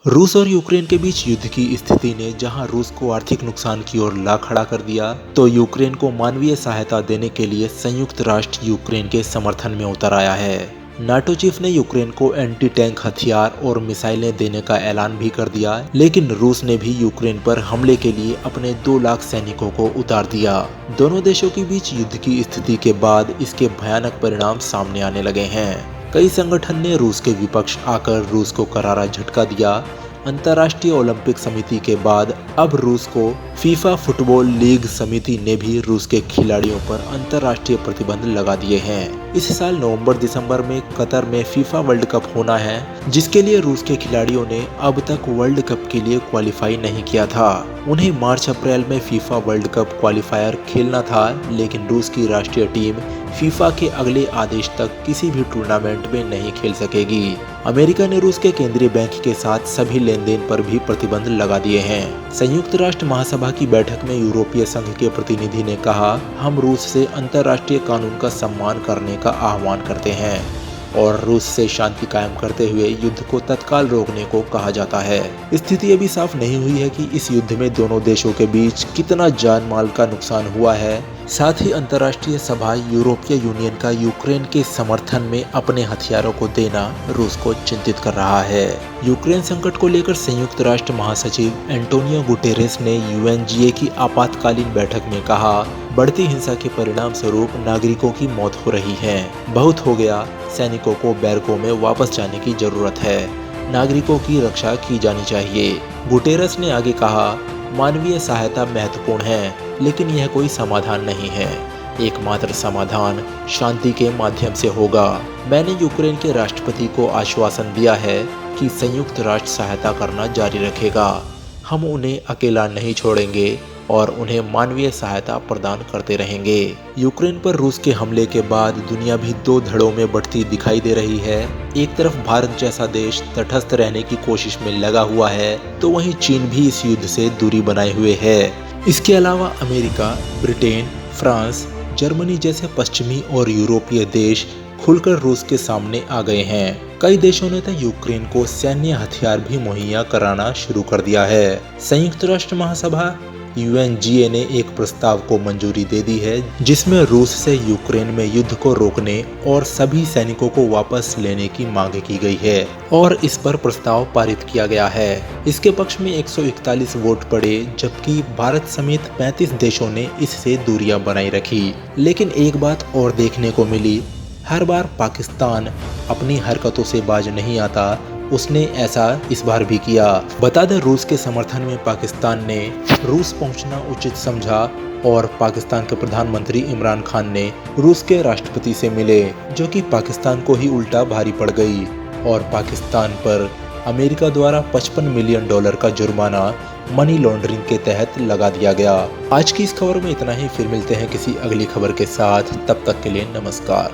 रूस और यूक्रेन के बीच युद्ध की स्थिति ने जहां रूस को आर्थिक नुकसान की ओर ला खड़ा कर दिया, तो यूक्रेन को मानवीय सहायता देने के लिए संयुक्त राष्ट्र यूक्रेन के समर्थन में उतर आया है। नाटो चीफ ने यूक्रेन को एंटी टैंक हथियार और मिसाइलें देने का ऐलान भी कर दिया, लेकिन रूस ने भी यूक्रेन पर हमले के लिए अपने 2 लाख सैनिकों को उतार दिया। दोनों देशों के बीच युद्ध की स्थिति के बाद इसके भयानक परिणाम सामने आने लगे हैं। कई संगठन ने रूस के विपक्ष आकर रूस को करारा झटका दिया। अंतर्राष्ट्रीय ओलंपिक समिति के बाद अब रूस को फीफा फुटबॉल लीग समिति ने भी रूस के खिलाड़ियों पर अंतर्राष्ट्रीय प्रतिबंध लगा दिए हैं। इस साल नवंबर-दिसंबर में कतर में फीफा वर्ल्ड कप होना है, जिसके लिए रूस के खिलाड़ियों ने अब तक वर्ल्ड कप के लिए क्वालिफाई नहीं किया था। उन्हें मार्च-अप्रैल में फीफा वर्ल्ड कप क्वालिफायर खेलना था, लेकिन रूस की राष्ट्रीय टीम फीफा के अगले आदेश तक किसी भी टूर्नामेंट में नहीं खेल सकेगी। अमेरिका ने रूस के केंद्रीय बैंक के साथ सभी लेन-देन पर भी प्रतिबंध लगा दिए हैं। संयुक्त राष्ट्र महासभा की बैठक में यूरोपीय संघ के प्रतिनिधि ने कहा, हम रूस से अंतर्राष्ट्रीय कानून का सम्मान करने का आह्वान करते हैं और रूस से शांति कायम करते हुए युद्ध को तत्काल रोकने को कहा जाता है। स्थिति अभी साफ नहीं हुई है कि इस युद्ध में दोनों देशों के बीच कितना जान माल का नुकसान हुआ है। साथ ही अंतर्राष्ट्रीय सभा यूरोपीय यूनियन का यूक्रेन के समर्थन में अपने हथियारों को देना रूस को चिंतित कर रहा है। यूक्रेन संकट को लेकर संयुक्त राष्ट्र महासचिव एंटोनियो गुटेरेस ने यूएनजीए की आपातकालीन बैठक में कहा, बढ़ती हिंसा के परिणाम स्वरूप नागरिकों की मौत हो रही है। बहुत हो गया, सैनिकों को बैरकों में वापस जाने की जरूरत है। नागरिकों की रक्षा की जानी चाहिए। गुटेरेस ने आगे कहा, मानवीय सहायता महत्वपूर्ण है, लेकिन यह कोई समाधान नहीं है। एकमात्र समाधान शांति के माध्यम से होगा। मैंने यूक्रेन के राष्ट्रपति को आश्वासन दिया है कि संयुक्त राष्ट्र सहायता करना जारी रखेगा। हम उन्हें अकेला नहीं छोड़ेंगे और उन्हें मानवीय सहायता प्रदान करते रहेंगे। यूक्रेन पर रूस के हमले के बाद दुनिया भी 2 धड़ों में बढ़ती दिखाई दे रही है। एक तरफ भारत जैसा देश तटस्थ रहने की कोशिश में लगा हुआ है, तो वहीं चीन भी इस युद्ध से दूरी बनाए हुए है। इसके अलावा अमेरिका, ब्रिटेन, फ्रांस, जर्मनी जैसे पश्चिमी और यूरोपीय देश खुलकर रूस के सामने आ गए हैं। कई देशों ने तो यूक्रेन को सैन्य हथियार भी मुहैया कराना शुरू कर दिया है। संयुक्त राष्ट्र महासभा यूएनजीए ने एक प्रस्ताव को मंजूरी दे दी है, जिसमें रूस से यूक्रेन में युद्ध को रोकने और सभी सैनिकों को वापस लेने की मांग की गई है और इस पर प्रस्ताव पारित किया गया है। इसके पक्ष में 141 वोट पड़े, जबकि भारत समेत 35 देशों ने इससे दूरियां बनाई रखी। लेकिन एक बात और देखने को मिली, हर बार पाकिस्तान अपनी हरकतों से बाज नहीं आता। उसने ऐसा इस बार भी किया। बता दें, रूस के समर्थन में पाकिस्तान ने रूस पहुंचना उचित समझा और पाकिस्तान के प्रधानमंत्री इमरान खान ने रूस के राष्ट्रपति से मिले, जो कि पाकिस्तान को ही उल्टा भारी पड़ गई और पाकिस्तान पर अमेरिका द्वारा $55 मिलियन का जुर्माना मनी लॉन्ड्रिंग के तहत लगा दिया गया। आज की इस खबर में इतना ही। फिर मिलते हैं किसी अगली खबर के साथ। तब तक के लिए नमस्कार।